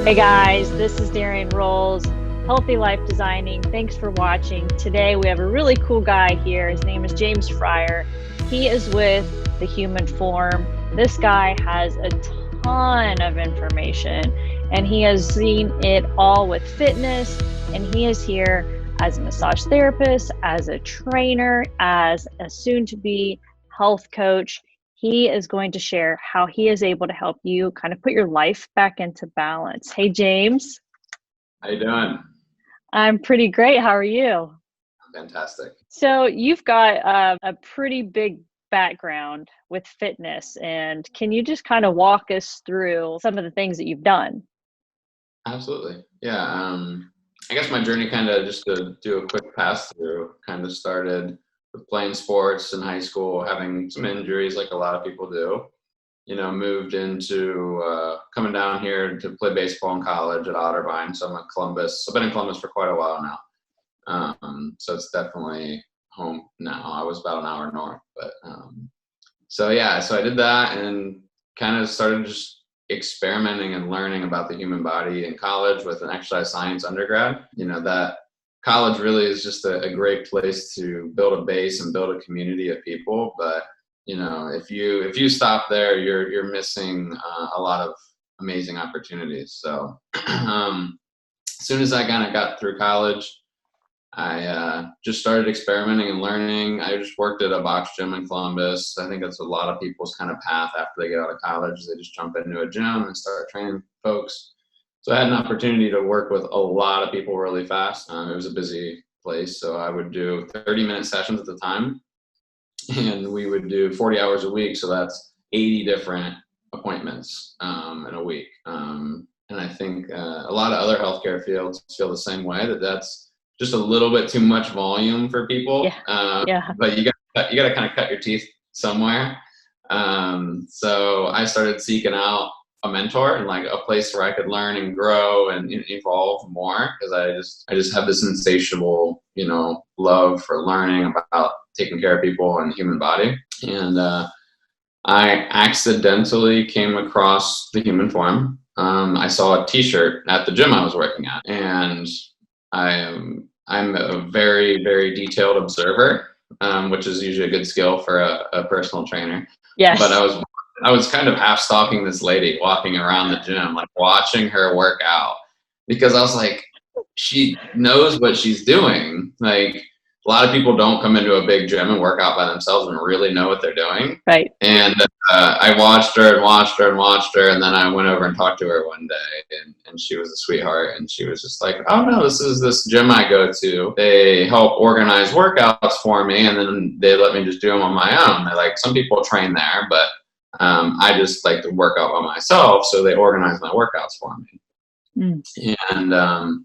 Hey guys, this is Darian Rolls, Healthy Life Designing. Thanks for watching. Today we have a really cool guy here. His name is James Fryer. He is with the Human Form. This guy has a ton of information and he has seen it all with fitness, and he is here as a massage therapist, as a trainer, as a soon-to-be health coach. He is going to share how he is able to help you kind of put your life back into balance. Hey, James. How you doing? I'm pretty great. How are you? Fantastic. So you've got a pretty big background with fitness, and can you just kind of walk us through some of the things that you've done? Absolutely. Yeah. I guess my journey, kind of just to do a quick pass through, kind of started with playing sports in high school, having some injuries like a lot of people do. Moved into coming down here to play baseball in college at Otterbein. So I'm at Columbus. I've been in Columbus for quite a while now. So it's definitely home now. I was about an hour north, but so I did that and kind of started just experimenting and learning about the human body in college with an exercise science undergrad. That college really is just a great place to build a base and build a community of people. But if you stop there, you're missing a lot of amazing opportunities. So as soon as I kind of got through college, I just started experimenting and learning. I just worked at a box gym in Columbus. I think that's a lot of people's kind of path after they get out of college. They just jump into a gym and start training folks. So I had an opportunity to work with a lot of people really fast. It was a busy place, so I would do 30-minute sessions at the time, and we would do 40 hours a week. So that's 80 different appointments in a week. And I think a lot of other healthcare fields feel the same way, that's just a little bit too much volume for people. Yeah. But you got to kind of cut your teeth somewhere. So I started seeking out a mentor and like a place where I could learn and grow and evolve more, because I just have this insatiable, love for learning about taking care of people and the human body. And I accidentally came across the Human Form. I saw a T-shirt at the gym I was working at, and I'm a very, very detailed observer, which is usually a good skill for a personal trainer. Yes. But I was kind of half stalking this lady walking around the gym, like watching her work out, because I was like, she knows what she's doing. Like, a lot of people don't come into a big gym and work out by themselves and really know what they're doing. Right. And I watched her and watched her and watched her, and then I went over and talked to her one day, and she was a sweetheart, and she was just like, oh no, this is this gym I go to. They help organize workouts for me, and then they let me just do them on my own. They're like, some people train there, but I just like to work out by myself, so they organize my workouts for me. And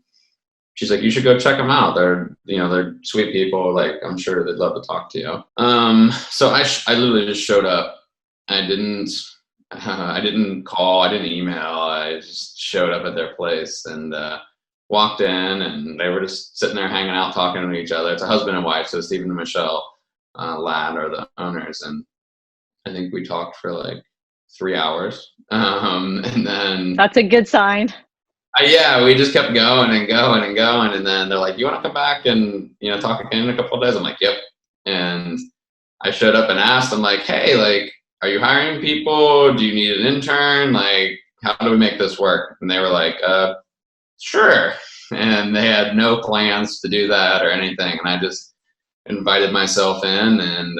she's like, you should go check them out. They're sweet people. Like, I'm sure they'd love to talk to you. So I literally just showed up. I didn't call. I didn't email. I just showed up at their place and walked in, and they were just sitting there hanging out, talking to each other. It's a husband and wife, so Stephen and Michelle Ladd are the owners, and I think we talked for like 3 hours. And then That's a good sign. Yeah, we just kept going and going and going, and then they're like, "You want to come back and talk again in a couple of days?" I'm like, "Yep." And I showed up and asked them, like, "Hey, like, are you hiring people? Do you need an intern? Like, how do we make this work?" And they were like, "Sure." And they had no plans to do that or anything, and I just invited myself in, and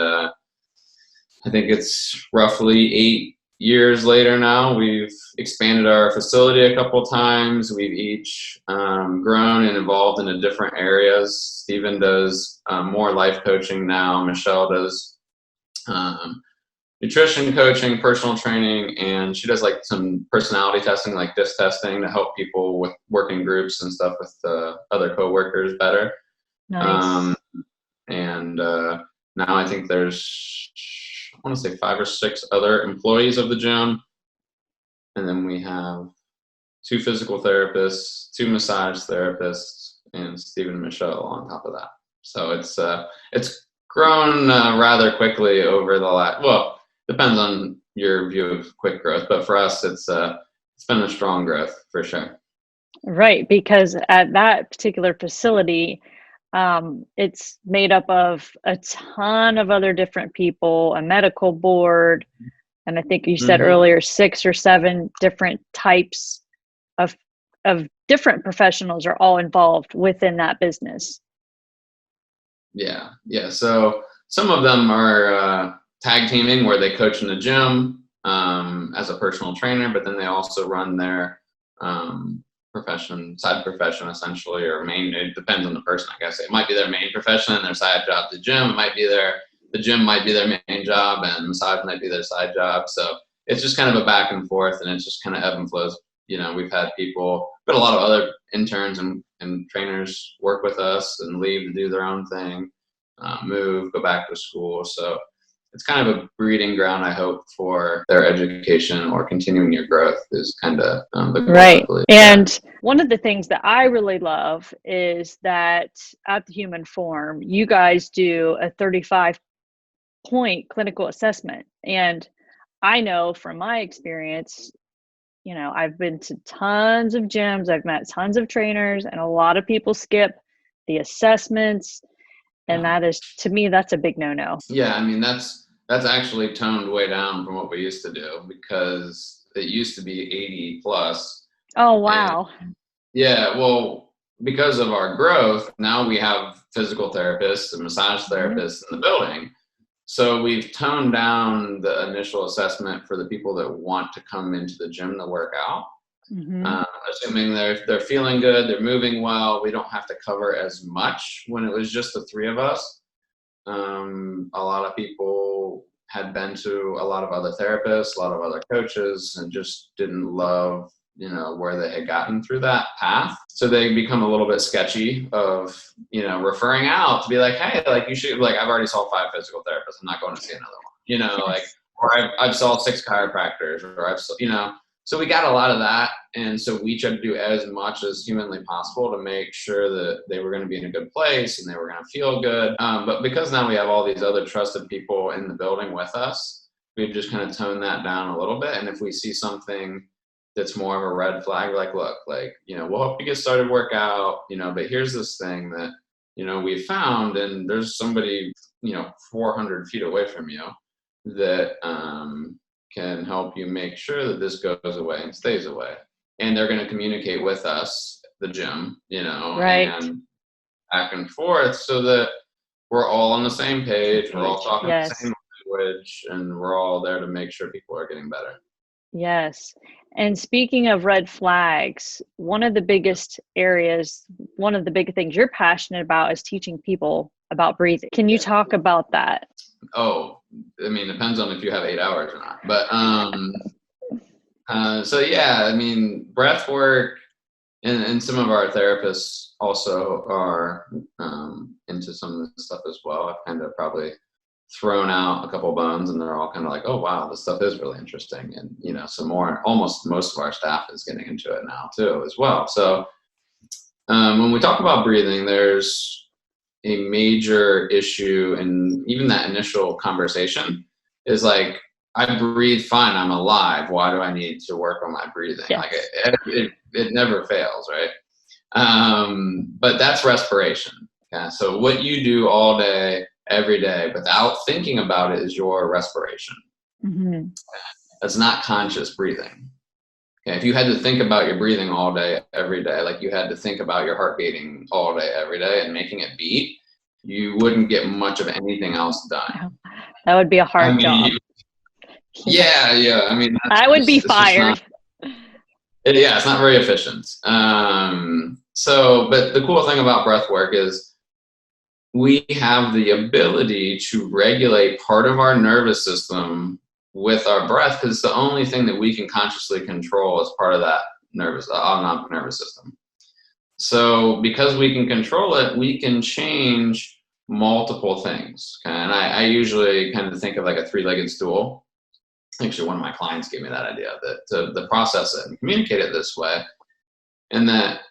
I think it's roughly 8 years later now. We've expanded our facility a couple times. We've each grown and evolved into different areas. Stephen does more life coaching now. Michelle does nutrition coaching, personal training, and she does like some personality testing, like disc testing, to help people with working groups and stuff with other coworkers better. Nice. And now I think there's, I want to say 5 or 6 other employees of the gym. And then we have 2 physical therapists, 2 massage therapists, and Stephen and Michelle on top of that. So it's grown rather quickly over the last, well, depends on your view of quick growth, but for us, it's been a strong growth for sure. Right, because at that particular facility, it's made up of a ton of other different people, a medical board, and I think you said earlier 6 or 7 different types of different professionals are all involved within that business. Yeah. So some of them are tag teaming, where they coach in the gym as a personal trainer, but then they also run their side profession essentially, or main. It depends on the person, I guess. It might be their main profession and their side job, the gym. It might be the gym might be their main job, and massage might be their side job. So it's just kind of a back and forth, and it's just kind of ebb and flows. We've had people, but a lot of other interns and trainers work with us and leave to do their own thing, move, go back to school. So it's kind of a breeding ground, I hope, for their education or continuing your growth is kind of the goal, right. And one of the things that I really love is that at the Human Form, you guys do a 35-point clinical assessment. And I know from my experience, I've been to tons of gyms, I've met tons of trainers, and a lot of people skip the assessments. And that is, to me, that's a big no-no. Yeah, I mean, that's actually toned way down from what we used to do, because it used to be 80 plus. Oh, wow. And yeah, well, because of our growth, now we have physical therapists and massage therapists in the building. So we've toned down the initial assessment for the people that want to come into the gym to work out. Assuming they're feeling good, they're moving well, we don't have to cover as much. When it was just the 3 of us, a lot of people had been to a lot of other therapists, a lot of other coaches, and just didn't love where they had gotten through that path. So they become a little bit sketchy of, referring out to be like, hey, like you should, like, I've already saw 5 physical therapists. I'm not going to see another one, like, or I've saw 6 chiropractors, or so we got a lot of that. And so we tried to do as much as humanly possible to make sure that they were going to be in a good place and they were going to feel good. But because now we have all these other trusted people in the building with us, we've just kind of toned that down a little bit. And if we see something that's more of a red flag, like, look, like, we'll help you get started, work out, but here's this thing that, we found, and there's somebody, 400 feet away from you that can help you make sure that this goes away and stays away. And they're going to communicate with us, the gym, right, and back and forth, so that we're all on the same page, we're all talking the same language, and we're all there to make sure people are getting better. Yes. And speaking of red flags, one of the biggest areas, one of the big things you're passionate about is teaching people about breathing. Can you talk about that? Oh, I mean, it depends on if you have 8 hours or not. But so yeah, I mean, breath work, and some of our therapists also are into some of this stuff as well. I've kind of probably thrown out a couple bones, and they're all kind of like, oh wow, this stuff is really interesting. And some more, almost most of our staff is getting into it now too as well. So when we talk about breathing, there's a major issue, and even that initial conversation is like, I breathe fine, I'm alive, why do I need to work on my breathing? Yes. Like it never fails, right? But that's respiration. Yeah. So what you do all day, every day, without thinking about it, is your respiration. That's not conscious breathing. Okay. If you had to think about your breathing all day, every day, like you had to think about your heart beating all day, every day, and making it beat, you wouldn't get much of anything else done. That would be a hard job. Yeah. I mean, I would be fired. It's not very efficient. But the cool thing about breath work is we have the ability to regulate part of our nervous system with our breath, because it's the only thing that we can consciously control as part of that autonomic nervous system. So because we can control it, we can change multiple things. Okay? And I usually kind of think of like a three-legged stool. Actually, one of my clients gave me that idea, that to process it and communicate it this way, and that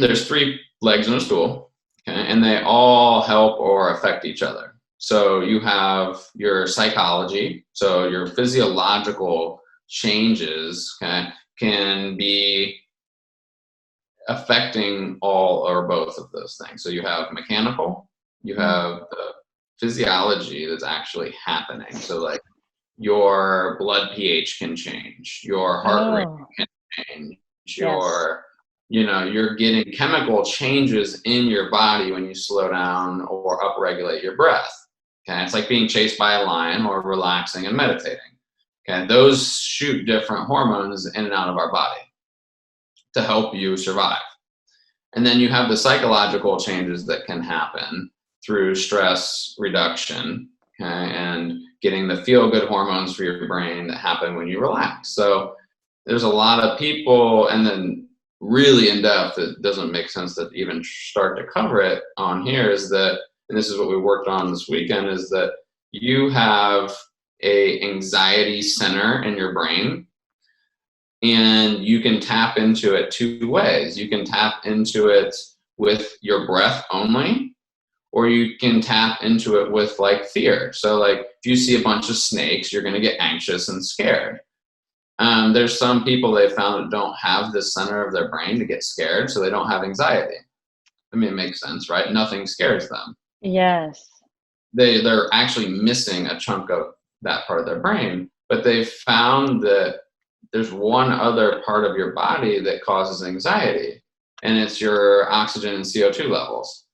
there's three legs in a stool, okay, and they all help or affect each other. So you have your psychology, so your physiological changes, okay, can be affecting all or both of those things. So you have mechanical, you have the physiology that's actually happening. So like your blood pH can change, your heart rate can change, your, you're getting chemical changes in your body when you slow down or upregulate your breath. Okay, it's like being chased by a lion or relaxing and meditating. Okay, those shoot different hormones in and out of our body to help you survive. And then you have the psychological changes that can happen through stress reduction, okay, and getting the feel-good hormones for your brain that happen when you relax. So there's a lot of people, and then really in depth, it doesn't make sense to even start to cover it on here, is that, and this is what we worked on this weekend, is that you have a anxiety center in your brain, and you can tap into it two ways. You can tap into it with your breath only, or you can tap into it with like fear. So like if you see a bunch of snakes, you're going to get anxious and scared. There's some people they found that don't have this center of their brain to get scared, so they don't have anxiety. I mean, it makes sense, right? Nothing scares them. Yes. They're actually missing a chunk of that part of their brain, but they've found that there's one other part of your body that causes anxiety, and it's your oxygen and CO2 levels.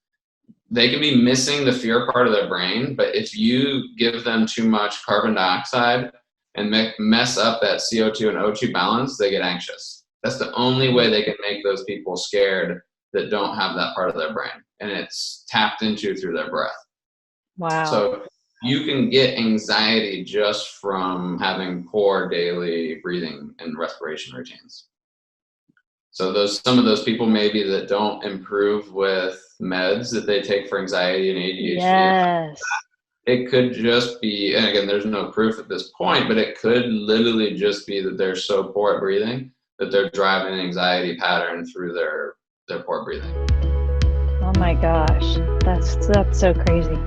They can be missing the fear part of their brain, but if you give them too much carbon dioxide and mess up that CO2 and O2 balance, they get anxious. That's the only way they can make those people scared that don't have that part of their brain, and it's tapped into through their breath. Wow. So you can get anxiety just from having poor daily breathing and respiration routines. So some of those people maybe that don't improve with meds that they take for anxiety and ADHD. Yes. It could just be, and again, there's no proof at this point, but it could literally just be that they're so poor at breathing that they're driving an anxiety pattern through their poor breathing. Oh my gosh, that's so crazy.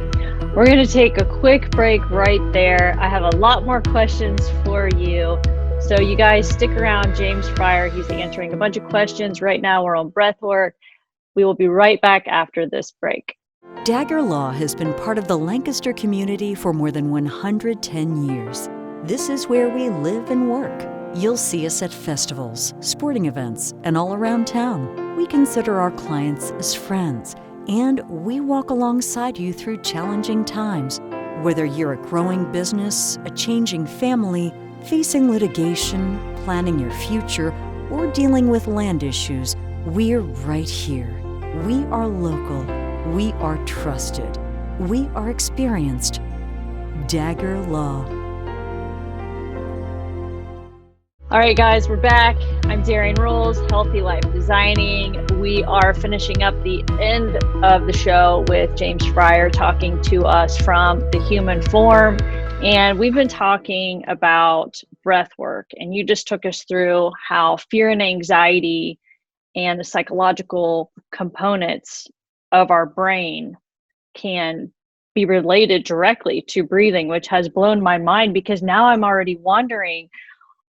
We're going to take a quick break right there. I have a lot more questions for you. So you guys stick around. James Fryer, he's answering a bunch of questions. Right now we're on breathwork. We will be right back after this break. Dagger Law has been part of the Lancaster community for more than 110 years. This is where we live and work. You'll see us at festivals, sporting events, and all around town. We consider our clients as friends, and we walk alongside you through challenging times. Whether you're a growing business, a changing family, facing litigation, planning your future, or dealing with land issues, we're right here. We are local. We are trusted. We are experienced. Dagger Law. All right, guys, we're back. I'm Darian Rolls, Healthy Life Designing. We are finishing up the end of the show with James Fryer talking to us from The Human Form. And we've been talking about breath work, and you just took us through how fear and anxiety and the psychological components of our brain can be related directly to breathing, which has blown my mind, because now I'm already wondering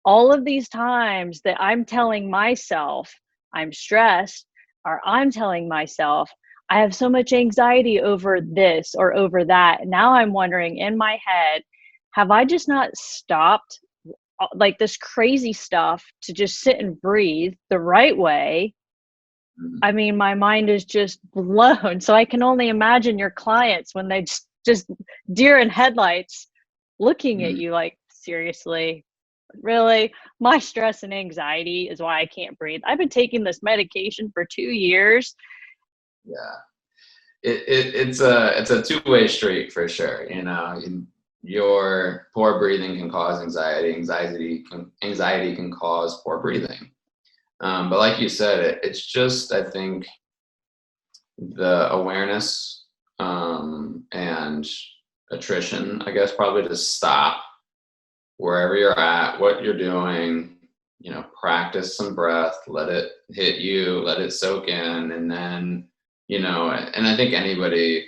all of these times that I'm telling myself I'm stressed, or I'm telling myself I have so much anxiety over this or over that. Now I'm wondering in my head, have I just not stopped like this crazy stuff to just sit and breathe the right way? I mean, my mind is just blown. So I can only imagine your clients when they just deer in headlights looking at you like, seriously, really? My stress and anxiety is why I can't breathe. I've been taking this medication for 2 years. Yeah. It's a two-way street for sure. your poor breathing can cause anxiety. Anxiety can cause poor breathing. But like you said, it's just, I think, the awareness and attrition, I guess, probably to stop wherever you're at, what you're doing, practice some breath, let it hit you, let it soak in. And then, and I think anybody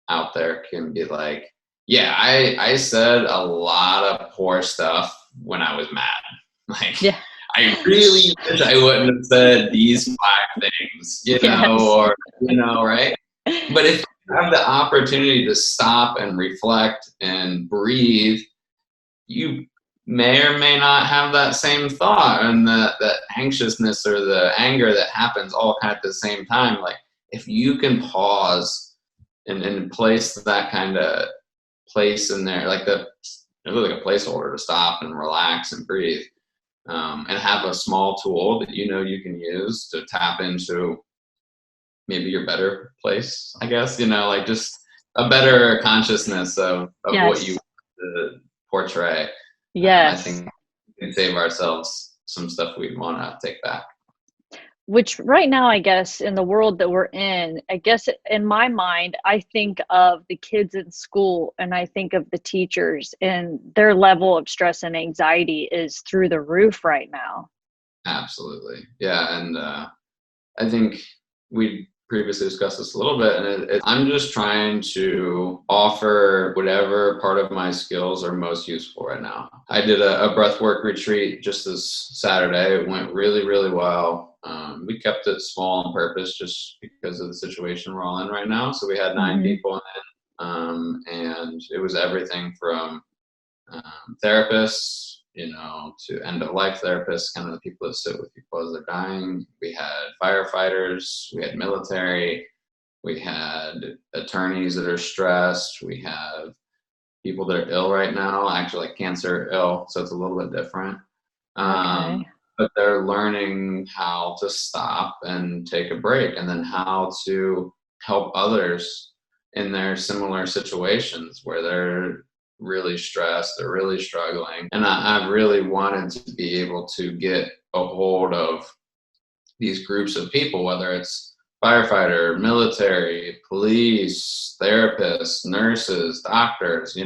out there can be like, yeah, I said a lot of poor stuff when I was mad. Like, Yeah. I really wish I wouldn't have said these 5 things, Yes. or, right? But if you have the opportunity to stop and reflect and breathe, you may or may not have that same thought, and the anxiousness or the anger that happens all kind of at the same time. Like, if you can pause and place that kind of place in there, like really like a placeholder to stop and relax and breathe, and have a small tool that you can use to tap into maybe your better place, I guess, like just a better consciousness of what you Yes. want to portray. I Yes. think we can save ourselves some stuff we'd want to take back. Which right now, I guess, in the world that we're in, I guess in my mind, I think of the kids in school and I think of the teachers, and their level of stress and anxiety is through the roof right now. Absolutely. Yeah. And I think we previously discussed this a little bit, and I'm just trying to offer whatever part of my skills are most useful right now. I did a breathwork retreat just this Saturday. It went really, really well. We kept it small on purpose just because of the situation we're all in right now. So we had 9 people in, and it was everything from therapists, to end of life therapists, kind of the people that sit with people as they're dying. We had firefighters, we had military, we had attorneys that are stressed, we have people that are ill right now, actually like cancer ill, so it's a little bit different. Okay. But they're learning how to stop and take a break, and then how to help others in their similar situations where they're really stressed, they're really struggling. And I've really wanted to be able to get a hold of these groups of people, whether it's firefighter, military, police, therapists, nurses, doctors,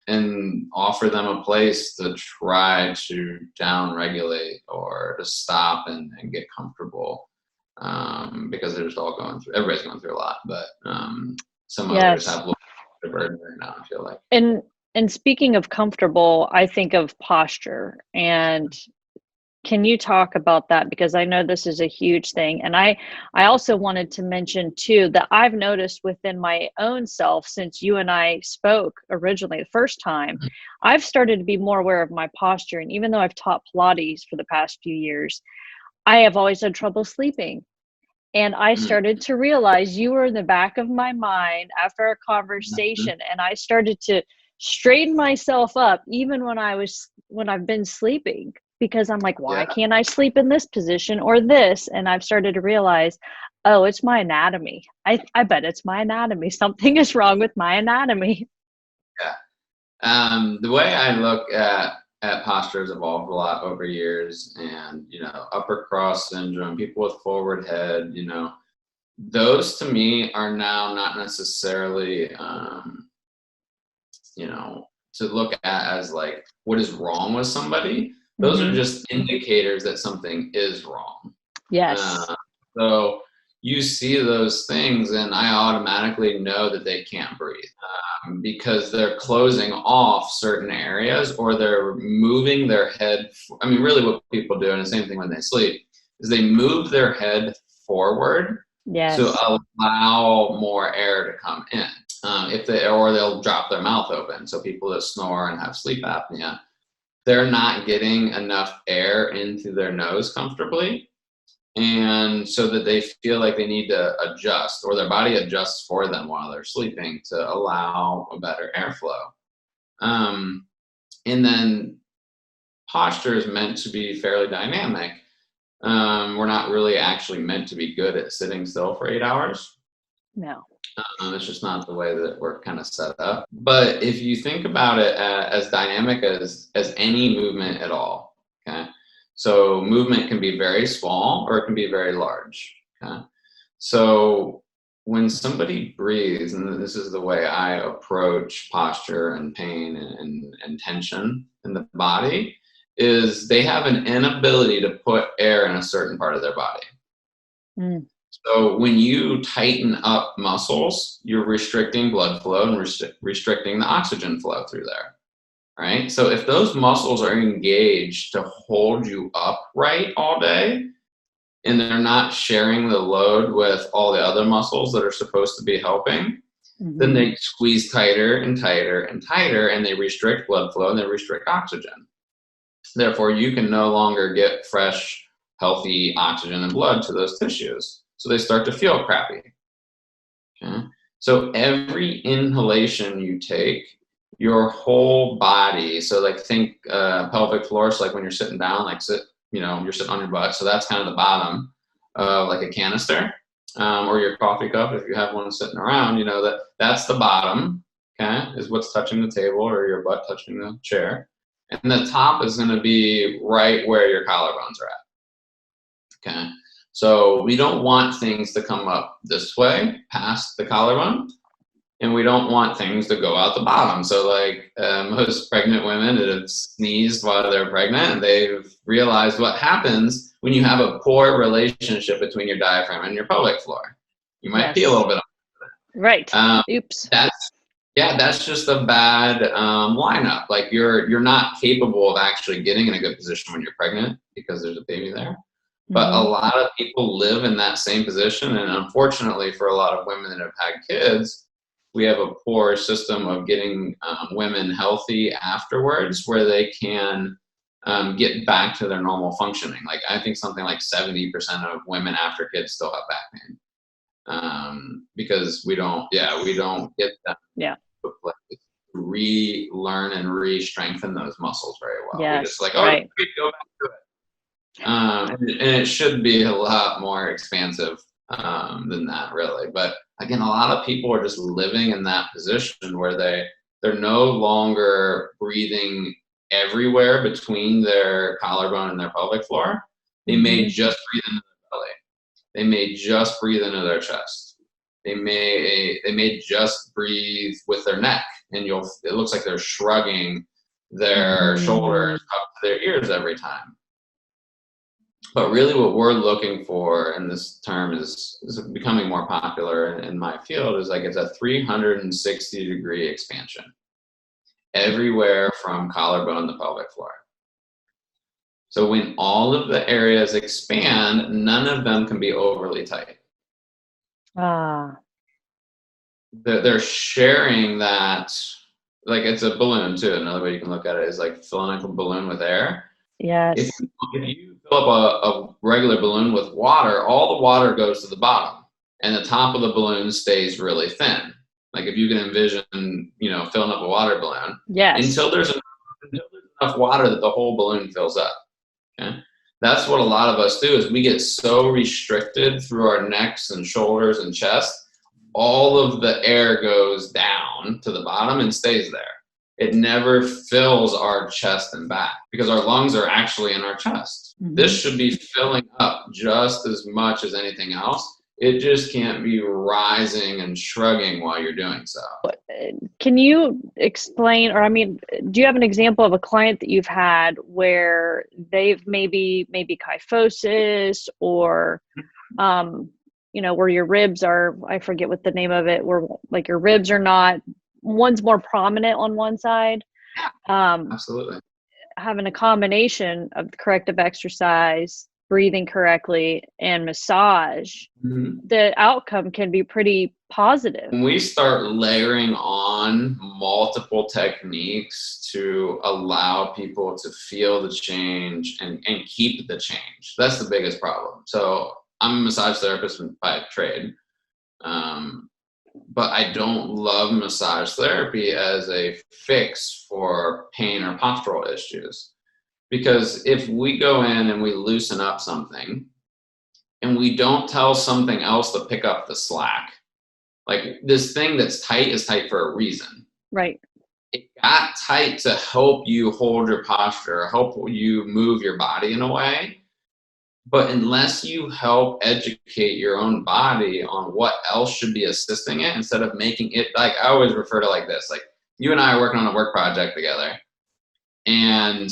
and offer them a place to try to down regulate or to stop and get comfortable, because they're just all everybody's going through a lot, but some others have a little bit of burden right now, I feel like. And speaking of comfortable, I think of posture. And can you talk about that? Because I know this is a huge thing. And I also wanted to mention too, that I've noticed within my own self, since you and I spoke originally the first time, I've started to be more aware of my posture. And even though I've taught Pilates for the past few years, I have always had trouble sleeping. And I started to realize you were in the back of my mind after a conversation, and I started to straighten myself up even when I've been sleeping, because I'm like, why can't I sleep in this position or this? And I've started to realize, oh, it's my anatomy. I bet it's my anatomy. Something is wrong with my anatomy. Yeah. The way I look at posture has evolved a lot over years, and upper cross syndrome, people with forward head, those to me are now not necessarily to look at as like what is wrong with somebody. Those are just indicators that something is wrong. Yes. So you see those things, and I automatically know that they can't breathe, because they're closing off certain areas, or they're moving their head. I mean, really what people do, and the same thing when they sleep, is they move their head forward to allow more air to come in. Or they'll drop their mouth open. So people that snore and have sleep apnea, they're not getting enough air into their nose comfortably. And so that they feel like they need to adjust, or their body adjusts for them while they're sleeping to allow a better airflow. And then posture is meant to be fairly dynamic. We're not really actually meant to be good at sitting still for 8 hours. No. It's just not the way that we're kind of set up. But if you think about it as dynamic as any movement at all, okay? So movement can be very small or it can be very large, okay? So when somebody breathes, and this is the way I approach posture and pain and tension in the body, is they have an inability to put air in a certain part of their body. Mm. So when you tighten up muscles, you're restricting blood flow and restricting the oxygen flow through there, right? So if those muscles are engaged to hold you upright all day, and they're not sharing the load with all the other muscles that are supposed to be helping, then they squeeze tighter and tighter and tighter, and they restrict blood flow and they restrict oxygen. Therefore, you can no longer get fresh, healthy oxygen and blood to those tissues. So they start to feel crappy. Okay? So every inhalation you take, your whole body, so like think pelvic floor, so like when you're sitting down, like you're sitting on your butt. So that's kind of the bottom of like a canister or your coffee cup. If you have one sitting around, that's the bottom, okay, is what's touching the table or your butt touching the chair. And the top is going to be right where your collarbones are at, okay? So we don't want things to come up this way past the collarbone, and we don't want things to go out the bottom. So like most pregnant women that have sneezed while they're pregnant, and they've realized what happens when you have a poor relationship between your diaphragm and your pelvic floor. You might be a little bit right. Oops. That's just a bad lineup. Like you're not capable of actually getting in a good position when you're pregnant because there's a baby there. But a lot of people live in that same position, and unfortunately for a lot of women that have had kids, we have a poor system of getting women healthy afterwards where they can get back to their normal functioning. Like I think something like 70% of women after kids still have back pain because we don't get them to relearn and re-strengthen those muscles very well. Yes, we just like, right. Go back to it. And it should be a lot more expansive than that, really. But again, a lot of people are just living in that position where they're no longer breathing everywhere between their collarbone and their pelvic floor. They may just breathe into their belly. They may just breathe into their chest. They may just breathe with their neck, and it looks like they're shrugging their shoulders up to their ears every time. But really what we're looking for, and this term is becoming more popular in my field, is like it's a 360-degree expansion everywhere from collarbone to pelvic floor. So when all of the areas expand, none of them can be overly tight. They're sharing that, like it's a balloon too. Another way you can look at it is like filling a balloon with air. Yes. If you fill up a regular balloon with water, all the water goes to the bottom, and the top of the balloon stays really thin. Like if you can envision, filling up a water balloon. Yes. Until there's enough water that the whole balloon fills up. Okay. That's what a lot of us do, is we get so restricted through our necks and shoulders and chest. All of the air goes down to the bottom and stays there. It never fills our chest and back because our lungs are actually in our chest. This should be filling up just as much as anything else. It just can't be rising and shrugging while you're doing so. Can you explain, do you have an example of a client that you've had where they've maybe kyphosis or, where your ribs are, I forget what the name of it, where like your ribs are not, one's more prominent on one side. Absolutely. Having a combination of corrective exercise, breathing correctly, and massage, the outcome can be pretty positive. When we start layering on multiple techniques to allow people to feel the change and keep the change, that's the biggest problem. So I'm a massage therapist by trade. But I don't love massage therapy as a fix for pain or postural issues. Because if we go in and we loosen up something and we don't tell something else to pick up the slack, Like this thing that's tight is tight for a reason. Right. It got tight to help you hold your posture, help you move your body in a way. But unless you help educate your own body on what else should be assisting it, instead of making it, like I always refer to like this, like you and I are working on a work project together and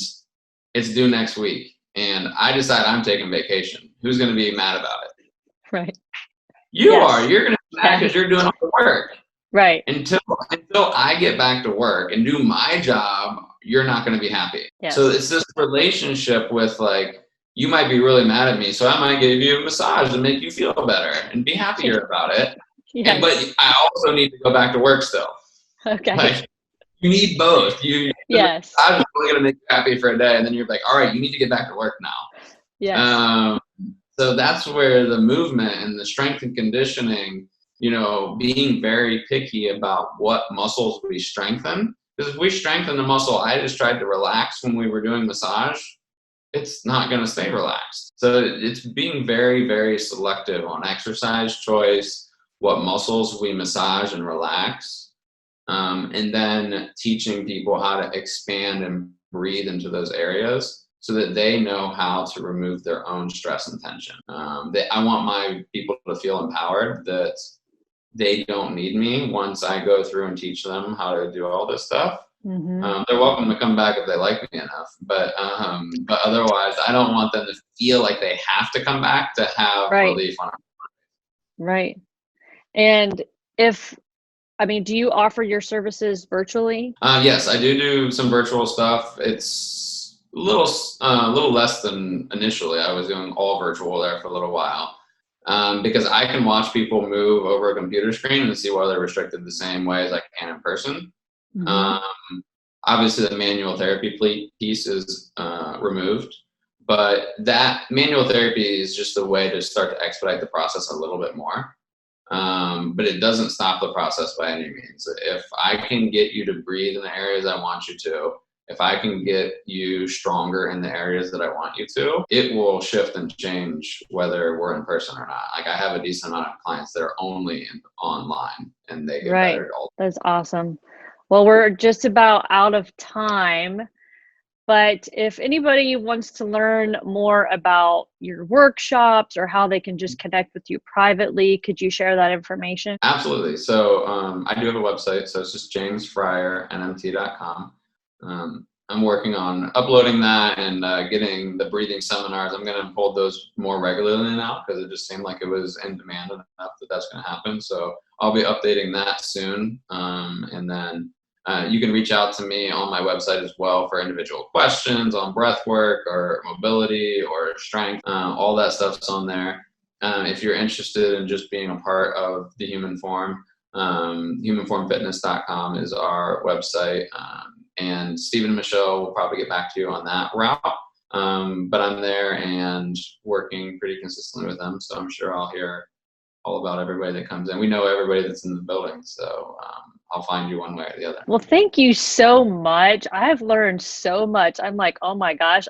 it's due next week and I decide I'm taking vacation. Who's going to be mad about it? Right. You Yes. are. You're going to be mad because you're doing all the work. Right. Until I get back to work and do my job, you're not going to be happy. Yes. So it's this relationship with like, you might be really mad at me, so I might give you a massage to make you feel better and be happier about it. Yes. But I also need to go back to work still. Okay. Like, you need both. Yes. I'm just only going to make you happy for a day, and then you're like, all right, you need to get back to work now. Yes. So that's where the movement and the strength and conditioning, being very picky about what muscles we strengthen. Because if we strengthen the muscle I just tried to relax when we were doing massage, it's not going to stay relaxed. So it's being very, very selective on exercise choice, what muscles we massage and relax, and then teaching people how to expand and breathe into those areas so that they know how to remove their own stress and tension. I want my people to feel empowered that they don't need me once I go through and teach them how to do all this stuff. Mm-hmm. They're welcome to come back if they like me enough, but otherwise I don't want them to feel like they have to come back to have relief on it. Right. And do you offer your services virtually? Yes, I do some virtual stuff. It's a little less than initially. I was doing all virtual there for a little while because I can watch people move over a computer screen and see whether they're restricted the same way as I can in person. Mm-hmm. Obviously the manual therapy piece is removed, but that manual therapy is just a way to start to expedite the process a little bit more. But it doesn't stop the process by any means. If I can get you to breathe in the areas I want you to, if I can get you stronger in the areas that I want you to, it will shift and change whether we're in person or not. Like I have a decent amount of clients that are only online and they get better all. That's awesome. Well, we're just about out of time, but if anybody wants to learn more about your workshops or how they can just connect with you privately, could you share that information? Absolutely. So I do have a website, so it's just jamesfryernmt.com. I'm working on uploading that and getting the breathing seminars. I'm going to hold those more regularly now because it just seemed like it was in demand enough that that's going to happen. So I'll be updating that soon. And then you can reach out to me on my website as well for individual questions on breath work or mobility or strength. All that stuff's on there. If you're interested in just being a part of the Human Form, humanformfitness.com is our website. And Stephen and Michelle will probably get back to you on that route. But I'm there and working pretty consistently with them. So I'm sure I'll hear all about everybody that comes in. We know everybody that's in the building. So I'll find you one way or the other. Well, thank you so much. I've learned so much. I'm like, oh my gosh,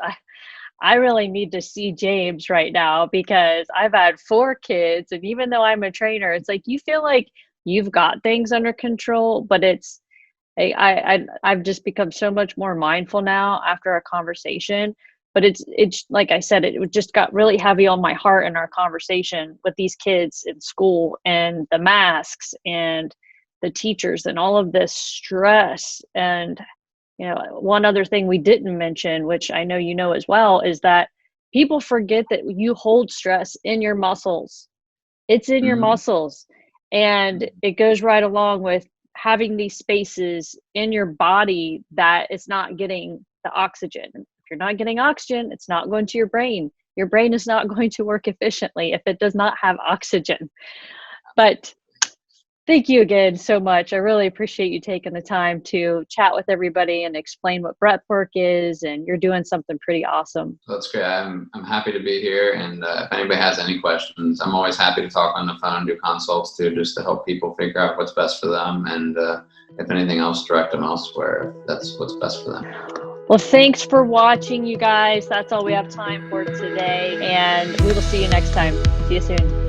I really need to see James right now because I've had 4 kids. And even though I'm a trainer, it's like you feel like you've got things under control, but I've just become so much more mindful now after our conversation. But it's like I said, it just got really heavy on my heart in our conversation with these kids in school and the masks and the teachers and all of this stress. And one other thing we didn't mention, which I know you know as well, is that people forget that you hold stress in your muscles. It's in your muscles, and it goes right along with having these spaces in your body that it's not getting the oxygen. If you're not getting oxygen, it's not going to your brain. Your brain is not going to work efficiently if it does not have oxygen. But thank you again so much. I really appreciate you taking the time to chat with everybody and explain what breath work is, and you're doing something pretty awesome. That's great. I'm happy to be here, and if anybody has any questions, I'm always happy to talk on the phone, do consults too, just to help people figure out what's best for them, and if anything else, direct them elsewhere if that's what's best for them. Well, thanks for watching, you guys. That's all we have time for today, and we will see you next time. See you soon.